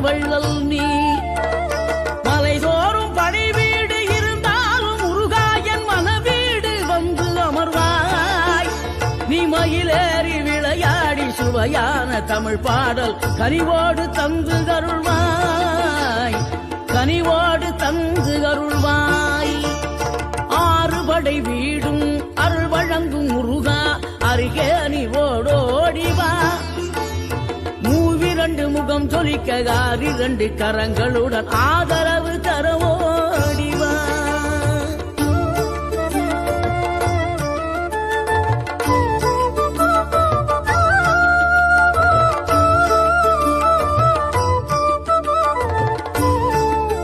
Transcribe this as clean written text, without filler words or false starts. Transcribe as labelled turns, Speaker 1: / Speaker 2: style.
Speaker 1: வள்ளல் நீ. மலைதோறும் படை வீடு இருந்தாலும் முருகாயன் மனவீடு வந்து அமர்வாய். நீ மயிலேறி விளையாடி சுவையான தமிழ் பாடல் கனிவோடு தந்து கருள்வாய், கனிவோடு தந்து அருள்வாய். ஆறுபடை வீடும் அருள் வழங்கும் முருகா அருகே நீ ஓடோடிவா. மூவிரண்டு முகம் சொலிக்க 6 கரங்களுடன் ஆதரவு